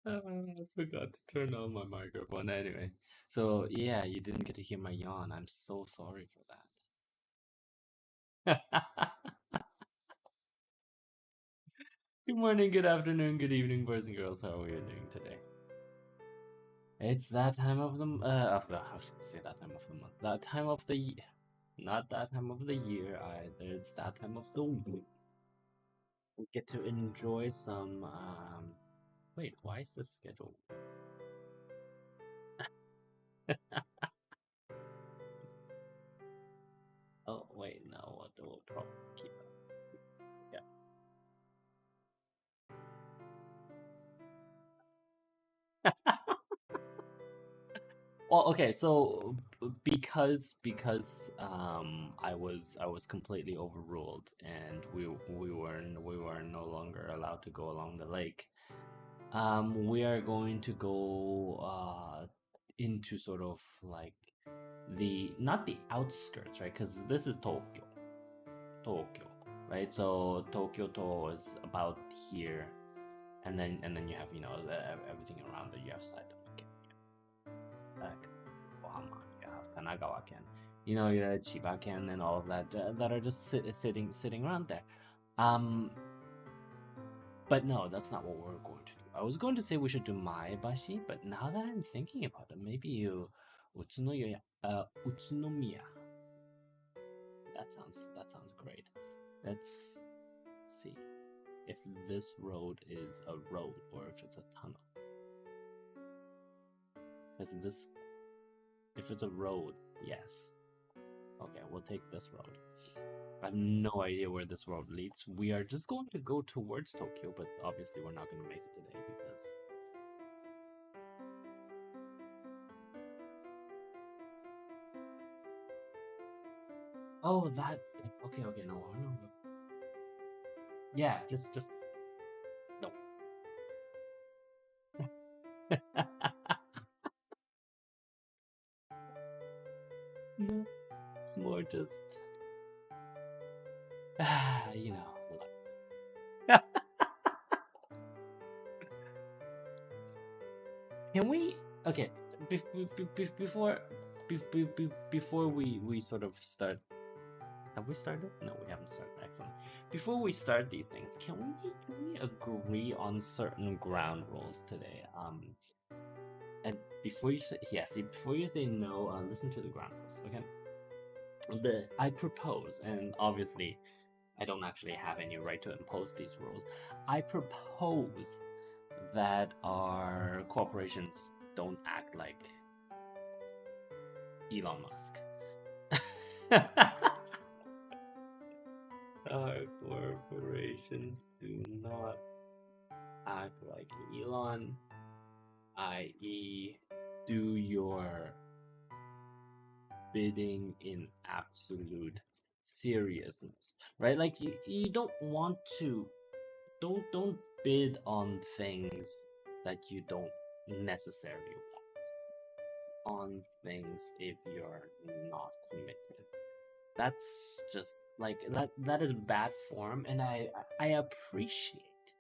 I forgot to turn on my microphone anyway. So yeah, you didn't get to hear my yawn. I'm so sorry for that. Good morning, good afternoon, good evening, boys and girls. How are we doing today? It's that time of the I was gonna say that time of the month. That time of the year. Not that time of the year either. It's that time of the week. We get to enjoy some wait, why is this scheduled? Oh wait, no, we'll probably keep it. Yeah. Well, okay, so because I was completely overruled and we were no longer allowed to go along the lake. We are going to go into sort of like the not the outskirts, right? Because this is Tokyo, right? So Tokyo to is about here, and then you have everything around it. You have Saitama, Yokohama, you have Kanagawa-ken, you have Chiba-ken and all of that that are just sitting around there. Um, but no, that's not what we're going to do. I was going to say we should do Maebashi, but now that I'm thinking about it, maybe Utsunomiya. That sounds great. Let's see if this road is a road or if it's a tunnel. If it's a road, yes. Okay, we'll take this road. I have no idea where this road leads. We are just going to go towards Tokyo, but obviously we're not going to make it today because... Oh, that... Okay, no, no. Yeah, just... No. No, it's more just... you know. Can we... Okay, before we sort of start... Have we started? No, we haven't started. Excellent. Before we start these things, can we agree on certain ground rules today? And before you say yes, before you say no, listen to the ground rules. Okay. I propose, and obviously, I don't actually have any right to impose these rules. I propose that our corporations don't act like Elon Musk. Our corporations do not act like Elon, i.e., do your bidding in absolute seriousness, right? Like you don't want to don't bid on things that you don't necessarily want on things if you're not committed. That's just like that is bad form, and I appreciate.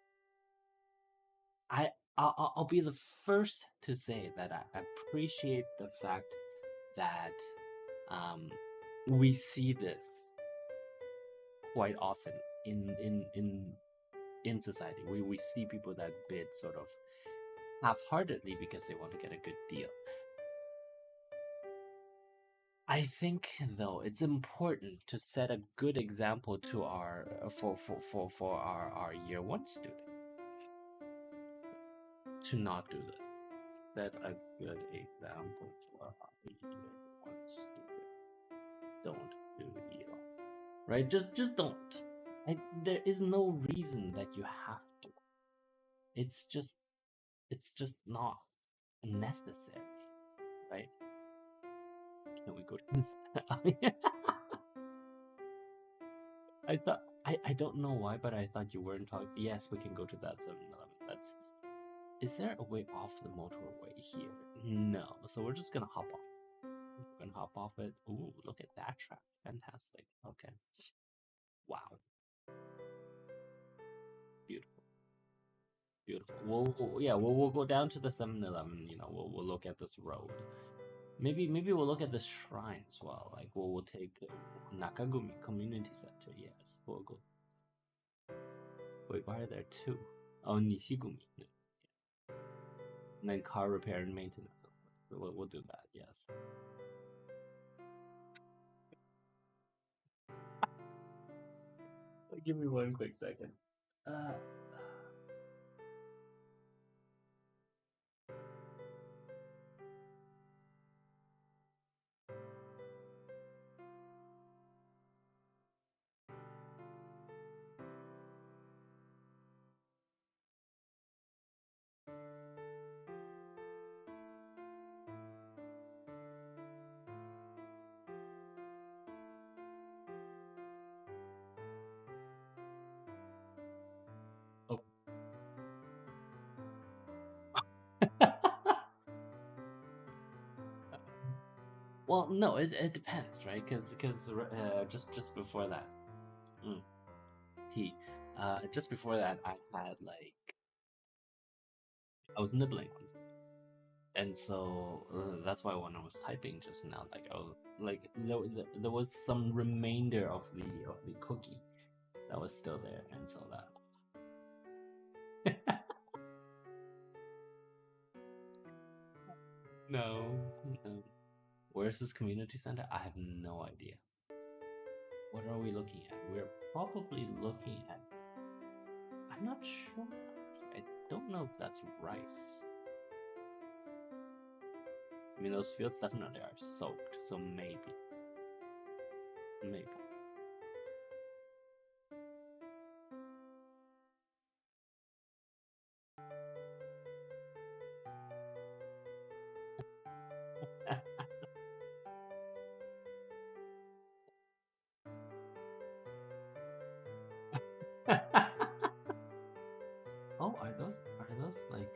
I I'll be the first to say that I appreciate the fact that um we see this quite often in society. We see people that bid sort of half-heartedly because they want to get a good deal. I think though it's important to set a good example to our for our year one student to not do this. Set a good example to our year one student. Don't do it, right? Just don't. There is no reason that you have to. It's just not necessary, right? Can we go to this? I thought I don't know why, but I thought you weren't talking. Yes, we can go to that 7-Eleven. That's. Is there a way off the motorway here? No. So we're just gonna hop off. We're gonna hop off it. Ooh, look at that track. Fantastic. Okay. Wow. Beautiful. Beautiful. We'll go down to the 7-Eleven. You know, we'll look at this road. Maybe we'll look at the shrine as well. Like we'll take Nakagumi Community Center. Yes, we'll go. Wait, why are there two? Oh, Nishigumi. And then car repair and maintenance. So we'll do that. Yes. Give me one quick second. Oh. Well, no, it depends, right? Because just before that, just before that, I had like I was nibbling on something. And so that's why when I was typing just now, like I was like there was some remainder of the cookie that was still there, and so that. No, no. Where's this community center? I have no idea. What are we looking at? We're probably looking at. I'm not sure. I don't know if that's rice. I mean, those fields definitely are soaked, so maybe. Maybe. Oh, are those like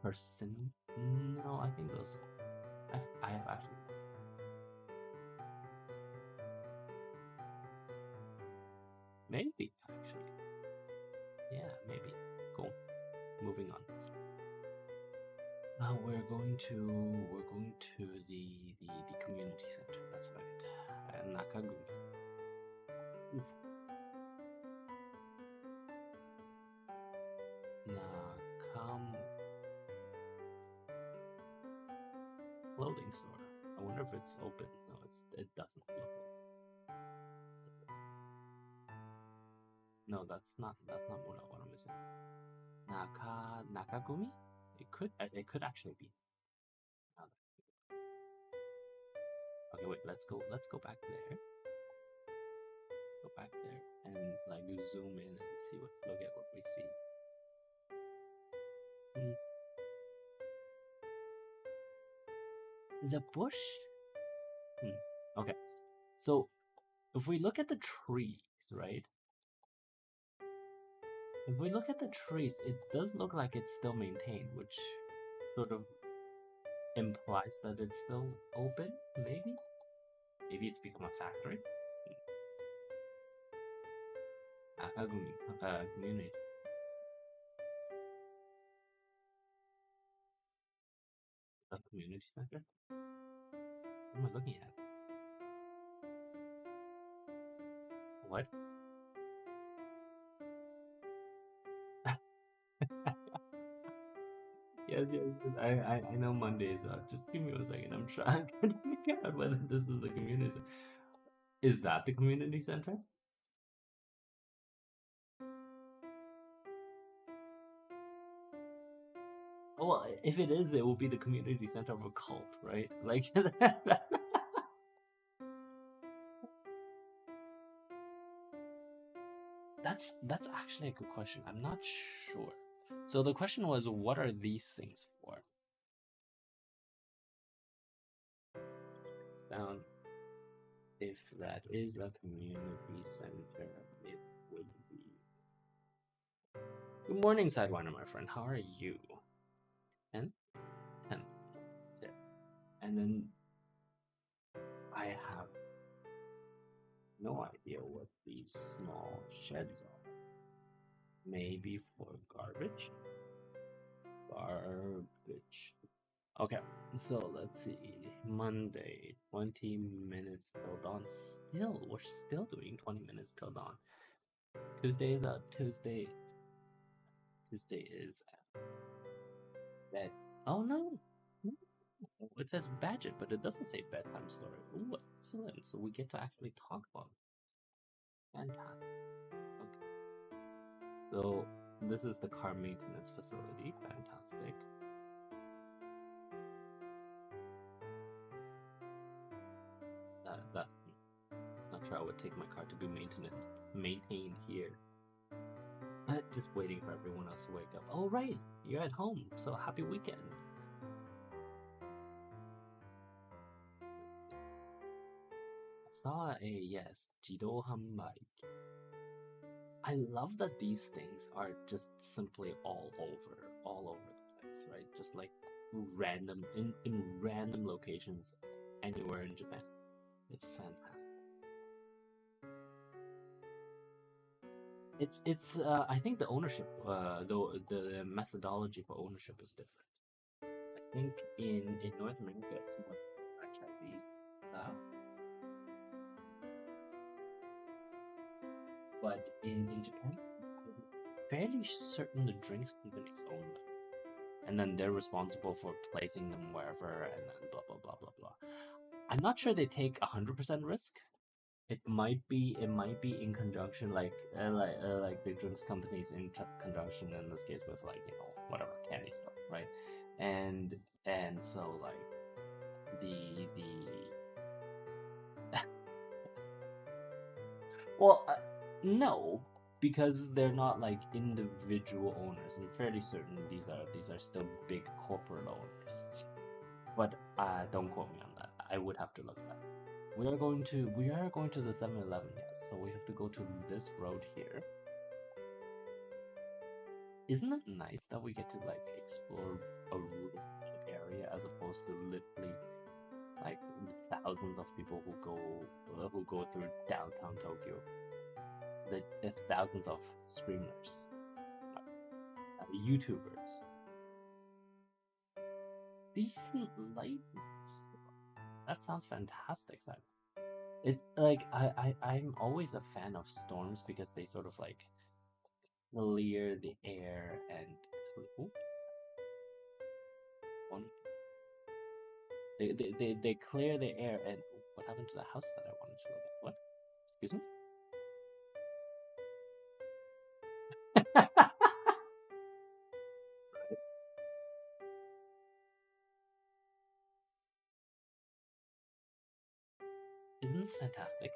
person? No, I think those. I have actually. Maybe actually. Yeah, maybe. Cool. Moving on. We're going to the community center. That's right. Nakagumi. Oof. Nakamu. Clothing store. I wonder if it's open. No, it doesn't look open. No, that's not what I'm missing. Nakagumi? It could actually be. Okay, wait, let's go back there. Let's go back there and like zoom in and see look at what we see. The bush? Okay. So if we look at the trees, right? If we look at the trees, it does look like it's still maintained, which sort of implies that it's still open, maybe? Maybe it's become a factory? Akagumi community. A community center? What am I looking at? What? Yes, I know Mondays. Just give me a second. I'm trying to figure out whether this is the community center. Is that the community center? Well, if it is, it will be the community center of a cult, right? Like that's actually a good question. I'm not sure. So the question was, what are these things for? Down. If that is a community center, it would be. Good morning, Sidewinder, my friend. How are you? 10? 10. Yeah. And then I have no idea what these small sheds are. Maybe for garbage? Garbage. Okay, so let's see. Monday, 20 minutes till dawn. Still, we're still doing 20 minutes till dawn. Tuesday is Tuesday. Tuesday is bed. Oh no! No. It says Badget, but it doesn't say bedtime story. Ooh, excellent. So we get to actually talk about it. Fantastic. Okay. So this is the car maintenance facility. Fantastic. That not sure I would take my car to be maintained here. Just waiting for everyone else to wake up. Oh right, you're at home, so happy weekend. I saw a yes, Jido Hanbai. I love that these things are just simply all over the place, right? Just like random in random locations anywhere in Japan. It's fantastic. It's I think the ownership the methodology for ownership is different. I think in North America it's more franchisee style, but in Japan I'm fairly certain the drinks companies own them. And then they're responsible for placing them wherever and then blah blah blah blah blah. I'm not sure they take 100% risk. It might be in conjunction like the drinks companies in conjunction in this case with like whatever candy stuff, right? And and so like the well no, because they're not like individual owners. I'm fairly certain these are still big corporate owners. But don't quote me on that. I would have to look that up. We are going to the 7-Eleven, yes. So we have to go to this road here. Isn't it nice that we get to like explore a rural area as opposed to literally like thousands of people who go through downtown Tokyo? The thousands of streamers, YouTubers, decent lights. That sounds fantastic, Simon. It like I'm always a fan of storms because they sort of like clear the air and ooh, they clear the air and what happened to the house that I wanted to look at? What? Excuse me? Isn't this fantastic?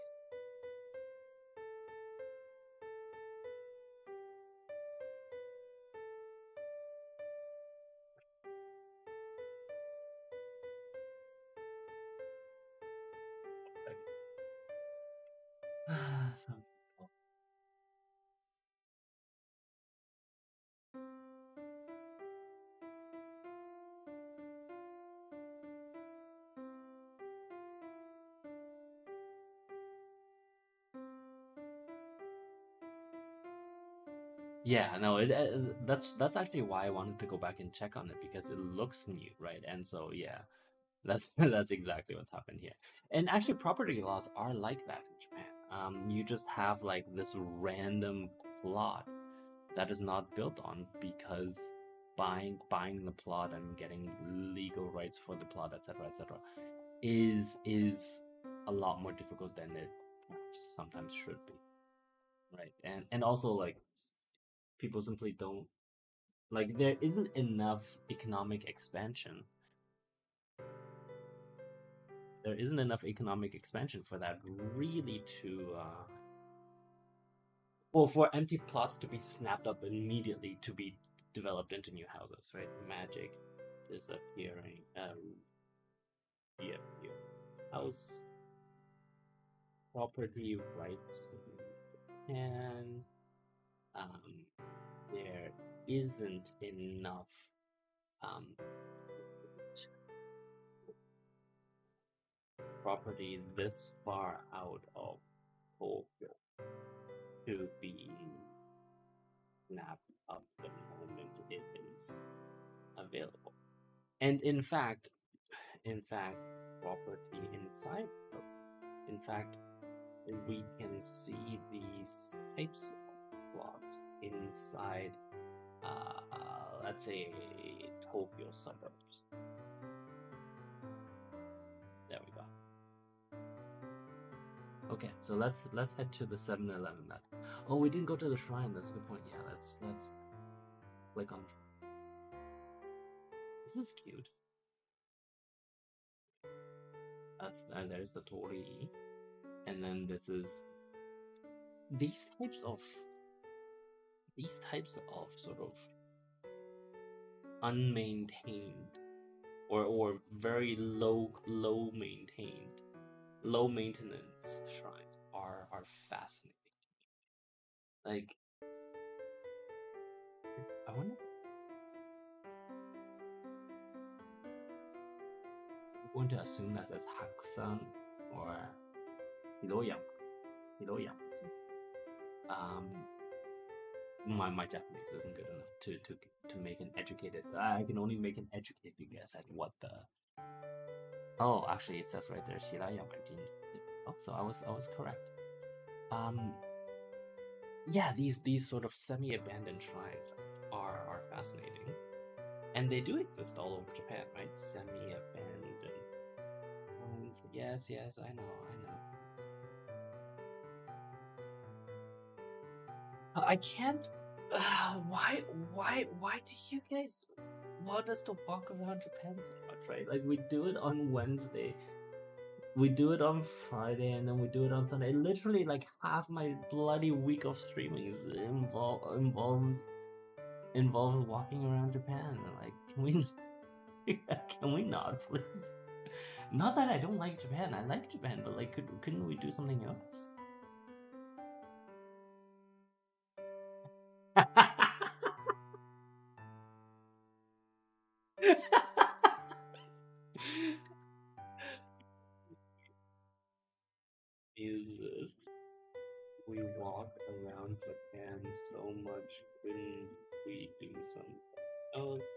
Some people. Yeah, no, that's actually why I wanted to go back and check on it because it looks new, right? And so yeah, that's that's exactly what's happened here. And actually, property laws are like that in Japan. You just have like this random plot that is not built on because buying the plot and getting legal rights for the plot, etc., is a lot more difficult than it sometimes should be, right? And also like people simply don't like there isn't enough economic expansion. There isn't enough economic expansion for that really to well, for empty plots to be snapped up immediately to be developed into new houses, right? Magic disappearing. Yeah, yeah. House property rights and um, there isn't enough um, property this far out of Tokyo to be snap up the moment it is available. And in fact, property inside, in fact, we can see these types of plots inside, let's say, Tokyo suburbs. There we go. Okay, so let's head to the 7-Eleven map. Oh, we didn't go to the shrine. That's a good point. Yeah, let's click on. This is cute. There's the Tori, and then this is these types of sort of unmaintained or very low maintenance shrines are fascinating. Like, I wonder. I'm going to assume that says Hakusan or Hiroyama. My Japanese isn't good enough to make an educated. I can only make an educated guess at what the. Oh, actually, it says right there Shirayama Jin. Oh, so I was correct. Yeah, these sort of semi-abandoned shrines are fascinating, and they do exist all over Japan, right? Semi-abandoned shrines. Yes, I know. I can't. Why do you guys want us to walk around Japan so much, right? Like, we do it on Wednesday, we do it on Friday, and then we do it on Sunday. Literally, like, half my bloody week of streamings involves walking around Japan. Like, can we not, please? Not that I don't like Japan. I like Japan, but like, couldn't we do something else? Is this? We walk around Japan so much. Couldn't we do something else?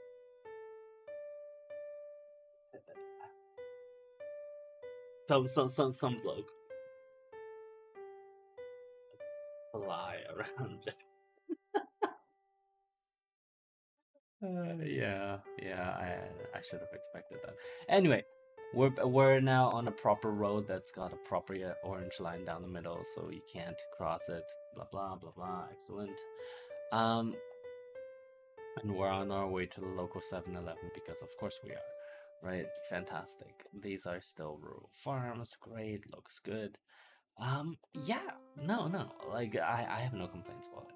Some bloke fly around Japan. Yeah, I should have expected that. Anyway, we're now on a proper road that's got a proper orange line down the middle, so you can't cross it. Blah blah blah blah. Excellent. And we're on our way to the local 7-Eleven because of course we are, right? Fantastic. These are still rural farms. Great, looks good. Yeah, no, like I have no complaints about it.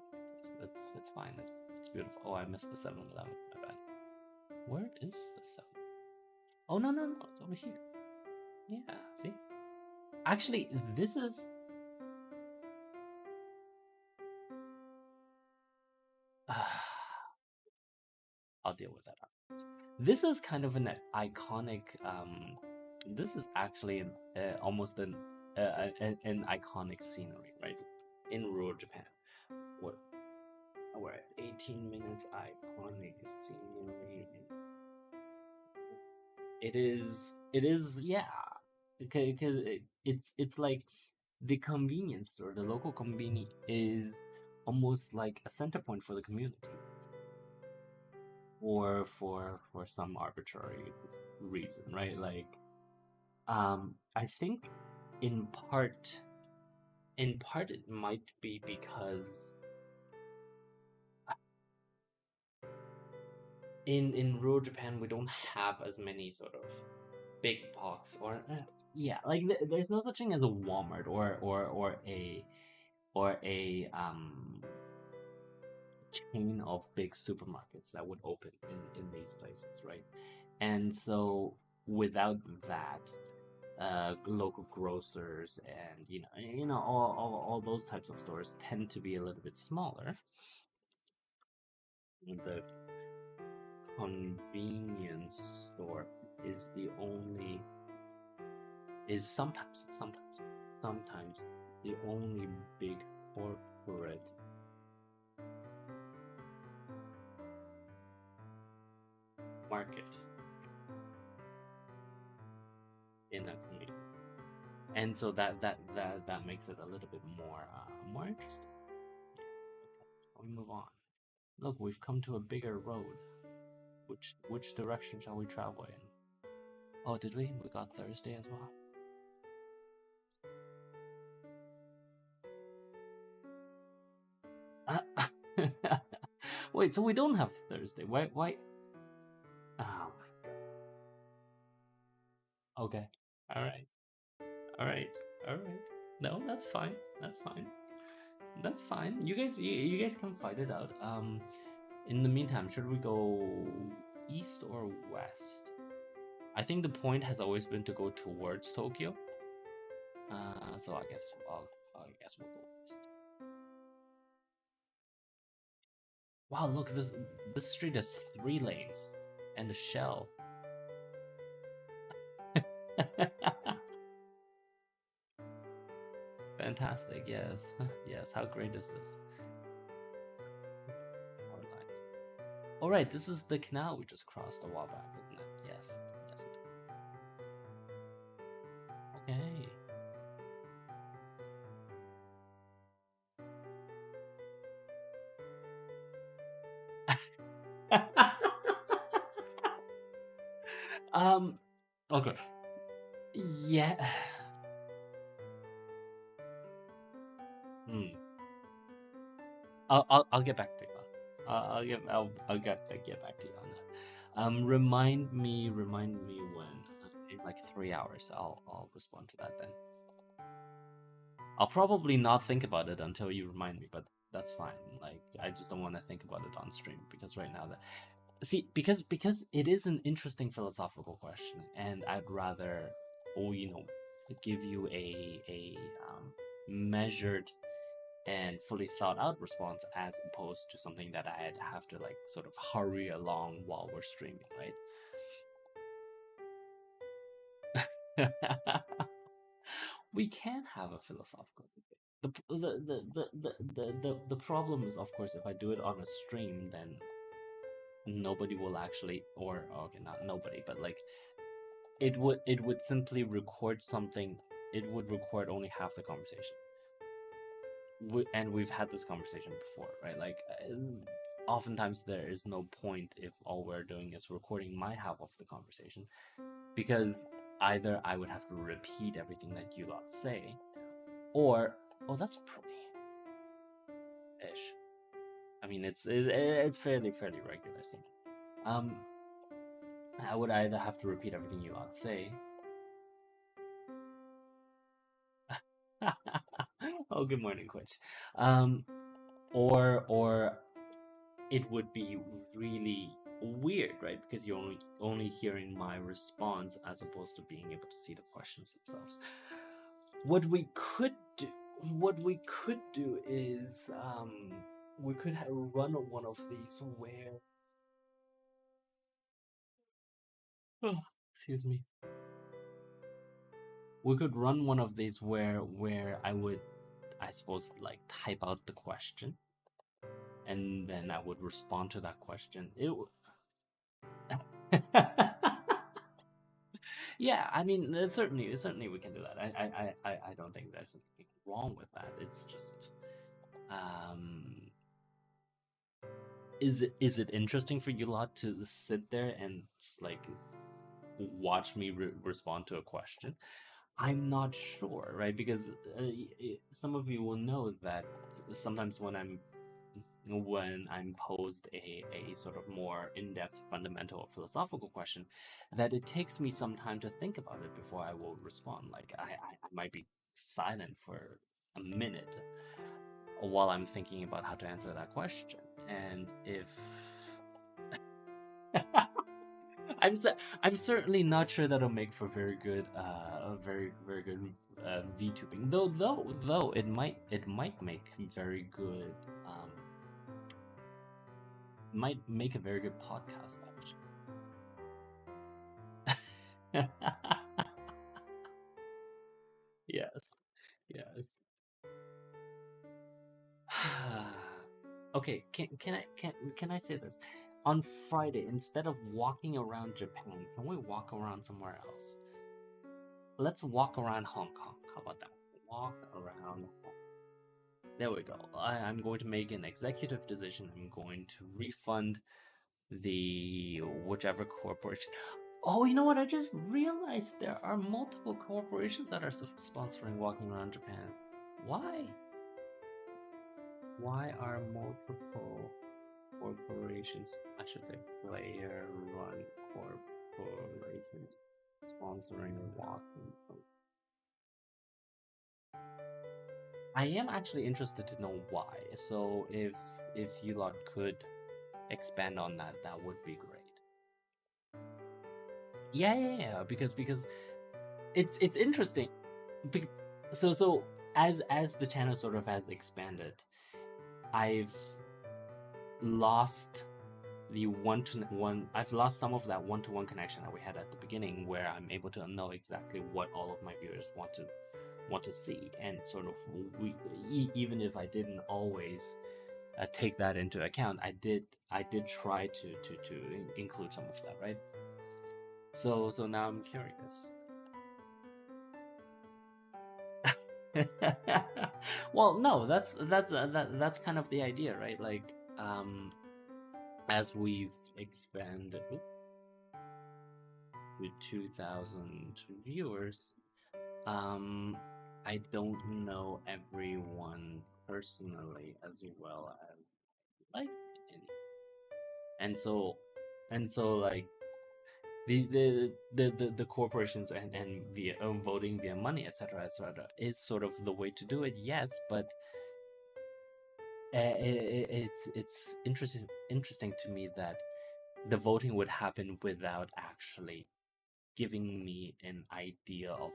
It's fine. It's beautiful. Oh, I missed the 7-Eleven. My bad. Where is the 7? Oh no, it's over here. Yeah, see. Actually, this is. I'll deal with that. This is kind of an iconic. This is actually almost an iconic scenery, right? In rural Japan. We're at 18 minutes. Iconic scenery. It is, yeah. Because it's like the convenience store, the local convenience is almost like a center point for the community, or for some arbitrary reason, right? Like, I think in part it might be because in rural Japan we don't have as many sort of big box or yeah, like there's no such thing as a Walmart or a chain of big supermarkets that would open in these places, right? And so without that, local grocers and all those types of stores tend to be a little bit smaller. The convenience store is sometimes the only big corporate market in a community, and so that makes it a little bit more interesting. Yeah. Okay. We move on. Look, we've come to a bigger road. Which direction shall we travel in? Oh, did we? We got Thursday as well. Wait, so we don't have Thursday? Why? Oh, okay. All right. All right. All right. No, that's fine. That's fine. That's fine. You guys can fight it out. In the meantime, should we go east or west? I think the point has always been to go towards Tokyo. So I guess we'll go west. Wow, look, this street has 3 lanes and a shell. Fantastic, yes. Yes, how great is this? Alright, this is the canal we just crossed a while back, isn't it? Yes. Yes, it is. Okay. Okay. Yeah. Hmm. I'll get back to you. I'll get back to you on that. Remind me when in like 3 hours. I'll respond to that then. I'll probably not think about it until you remind me, but that's fine. Like I just don't want to think about it on stream because right now that see because it is an interesting philosophical question, and I'd rather, oh, give you a measured and fully thought out response as opposed to something that I'd have to like sort of hurry along while we're streaming, right? We can have a philosophical debate. The problem is, of course, if I do it on a stream, then nobody will actually, or okay, not nobody, but like it would simply record something. It would record only half the conversation. And we've had this conversation before, right? Like, oftentimes there is no point if all we're doing is recording my half of the conversation, because either I would have to repeat everything that you lot say, or oh, that's pretty ish. I mean, it's fairly regular thing. Um, I would either have to repeat everything you lot say. Oh, good morning, Quitch. Or it would be really weird, right? Because you're only hearing my response as opposed to being able to see the questions themselves. What we could do, is we could run one of these where, oh, excuse me. We could run one of these where I would, I suppose, like type out the question, and then I would respond to that question. Yeah, I mean, certainly we can do that. I don't think there's anything wrong with that. It's just, um, is it interesting for you lot to sit there and just like watch me respond to a question? I'm not sure, right? Because some of you will know that sometimes when I'm posed a sort of more in-depth fundamental or philosophical question, that it takes me some time to think about it before I will respond. Like I might be silent for a minute while I'm thinking about how to answer that question. And if I'm certainly not sure that'll make for very good very good VTubing. Though it might make very good might make a very good podcast actually. Yes. Yes. Okay, can I say this? on Friday, instead of walking around Japan, can we walk around somewhere else? Let's walk around Hong Kong. How about that? Walk around. There we go. I'm going to make an executive decision. I'm going to refund the whichever corporation. Oh, you know what? I just realized there are multiple corporations that are sponsoring Walking Around Japan. Why? Why are multiple corporations, I should say, player-run corporations sponsoring Walking? I am actually interested to know why. So if you lot could expand on that, that would be great. Yeah. Because it's interesting. So as the channel sort of has expanded, I've lost the one-to-one. I've lost some of that one-to-one connection that we had at the beginning, where I'm able to know exactly what all of my viewers want to see, and sort of even if I didn't always take that into account, I did try to include some of that, right? So now I'm curious. Well, no, that's kind of the idea, right? Like, as we've expanded to 2,000 viewers, I don't know everyone personally as well as like any, and so like the corporations and via voting via money, etc., is sort of the way to do it. Yes, but it's interesting to me that the voting would happen without actually giving me an idea of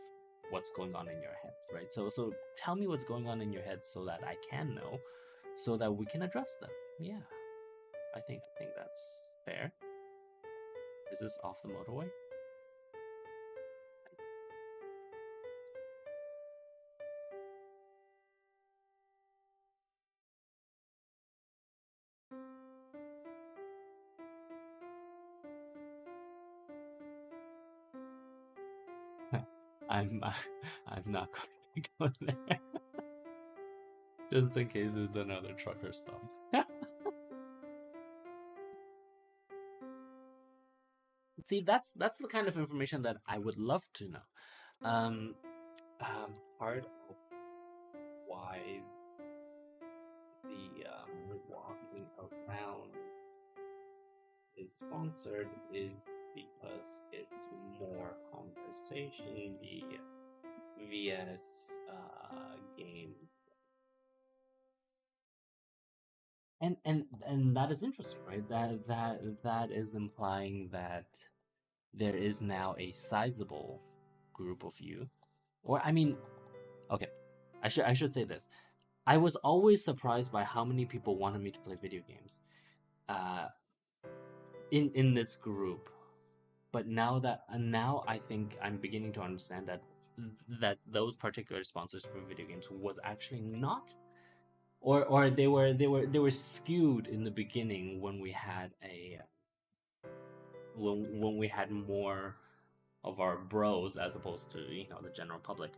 what's going on in your heads, right? So tell me what's going on in your head so that I can know, so that we can address them. Yeah, I think that's fair. Is this off the motorway? I'm I'm not going to go there. Just in case there's another truck or stuff. See, that's the kind of information that I would love to know. Um, Part of why the walking around is sponsored is because it's more conversation via game, and that is interesting, right? That is implying that there is now a sizable group of you, or I mean, okay, I should say this. I was always surprised by how many people wanted me to play video games, uh, in this group. But now I think I'm beginning to understand that those particular sponsors for video games was actually not, or they were skewed in the beginning when we had when we had more of our bros as opposed to the general public.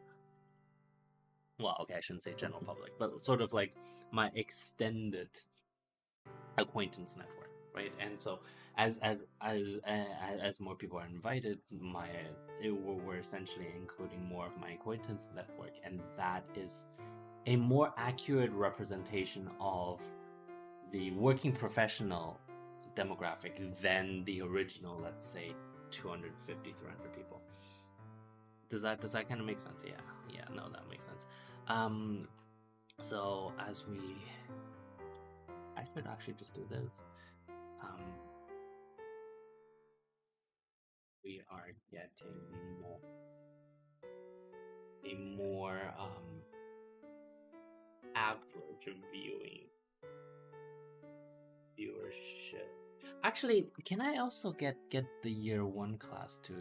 Well, okay, I shouldn't say general public, but sort of like my extended acquaintance network, right? And so as more people are invited, we're essentially including more of my acquaintance network, and that is a more accurate representation of the working professional demographic than the original, let's say, 250, 300 people. Does that kind of make sense? Yeah, no, that makes sense. So as I should actually just do this. We are getting a more average viewership. Actually, can I also get the year one class to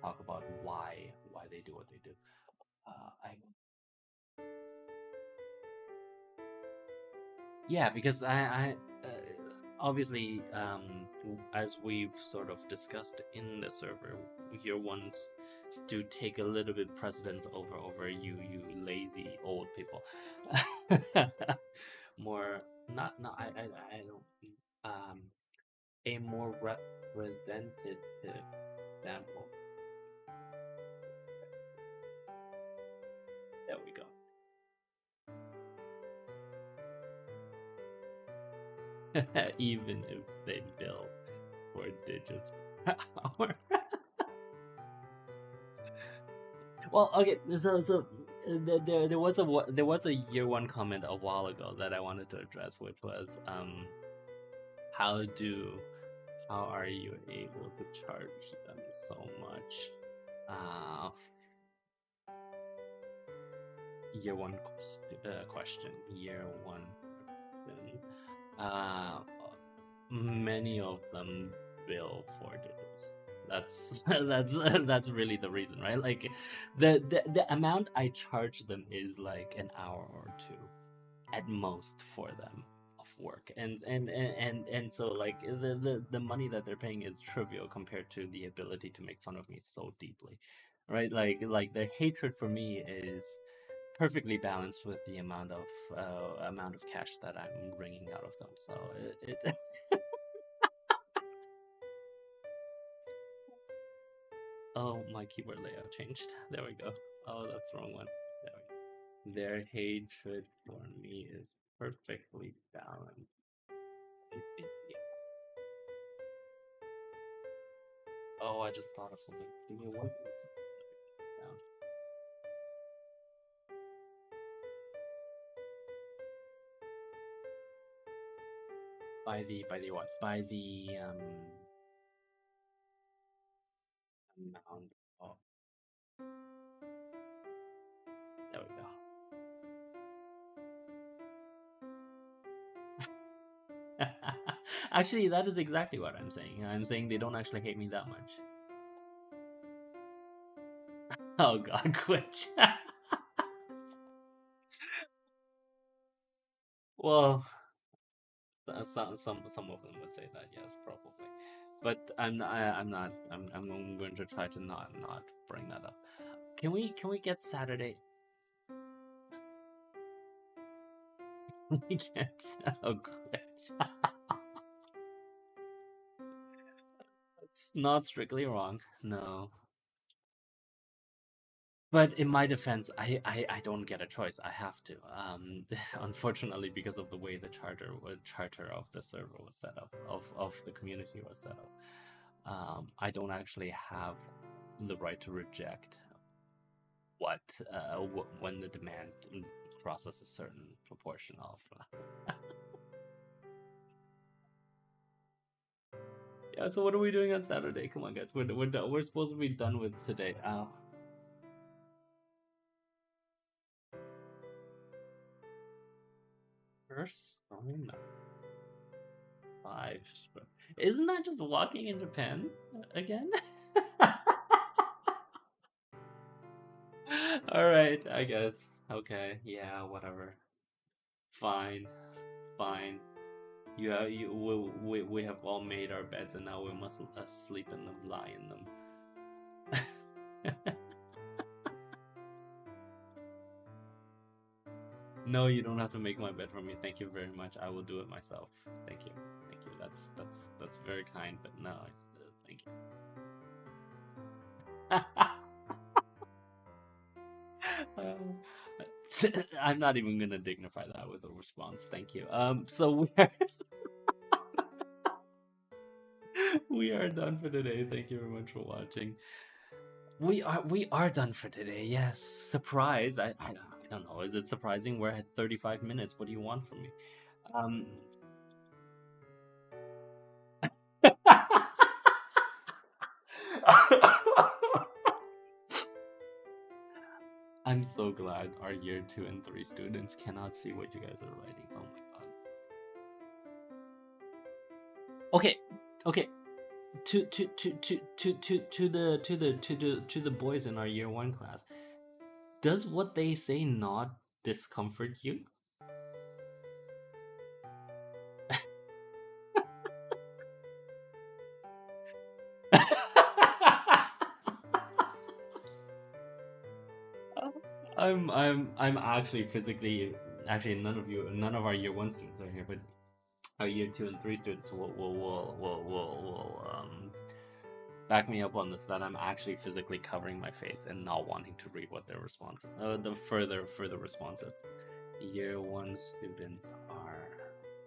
talk about why they do what they do? I Yeah, because obviously, as we've sort of discussed in the server, year ones do take a little bit precedence over you lazy old people. More, not not I don't a more representative sample. There we go. Even if they bill 4 digits per hour. Well, okay, there was there was a year one comment a while ago that I wanted to address, which was how do how are you able to charge them so much? Uh, year one question. Year one question. Uh, many of them bill 4 digits. That's really the reason, right? Like the amount I charge them is like an hour or two at most for them of work, and so like the money that they're paying is trivial compared to the ability to make fun of me so deeply, right? Like their hatred for me is perfectly balanced with the amount of cash that I'm wringing out of them. So it oh, my keyboard layout changed. There we go. Oh, that's the wrong one. There we go. Their hatred for me is perfectly balanced. Yeah. Oh, I just thought of something. Give me 1 minute. Down. By the what? By the amount of. There we go. Actually, that is exactly what I'm saying. I'm saying they don't actually hate me that much. Oh God, quit. Well, some of them would say that, yes, probably, but I'm going to try to not bring that up. Can we get Saturday? We get oh glitch. It's not strictly wrong, no. But in my defense, I don't get a choice. I have to. Unfortunately, because of the way the charter of the server was set up, of the community was set up, I don't actually have the right to reject what when the demand crosses a certain proportion of. Yeah. So what are we doing on Saturday? Come on, guys. We're done. We're supposed to be done with today. Persona 5. Isn't that just walking in Japan again? All right, I guess. Okay, yeah, whatever. Fine, fine. We have all made our beds, and now we must sleep in them, lie in them. No, you don't have to make my bed for me. Thank you very much. I will do it myself. Thank you, thank you. That's very kind, but no, thank you. I'm not even gonna dignify that with a response. Thank you. So we are done for today. Thank you very much for watching. We are done for today. Yes, surprise. I don't know. Is it surprising? We're at 35 minutes. What do you want from me? Um. I'm so glad our year 2 and 3 students cannot see what you guys are writing. Oh my god. Okay, okay. To the boys in our year 1 class, does what they say not discomfort you? I'm actually physically, actually none of our year one students are here, but our year two and three students will back me up on this, that I'm actually physically covering my face and not wanting to read what their response, the further responses. Year one students are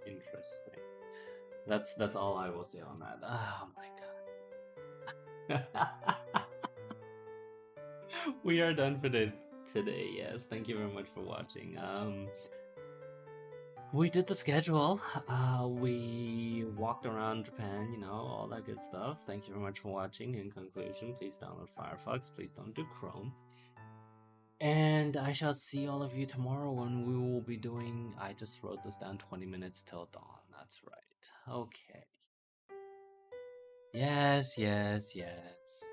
interesting. That's all I will say on that. Oh my god. We are done for today. Yes, thank you very much for watching. We did the schedule. We walked around Japan, all that good stuff. Thank you very much for watching. In conclusion, please download Firefox. Please don't do Chrome. And I shall see all of you tomorrow when we will be doing. I just wrote this down, 20 minutes till dawn. That's right. Okay. Yes, yes, yes.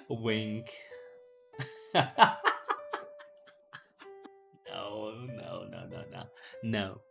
Wink. No, no, no, no, no. No.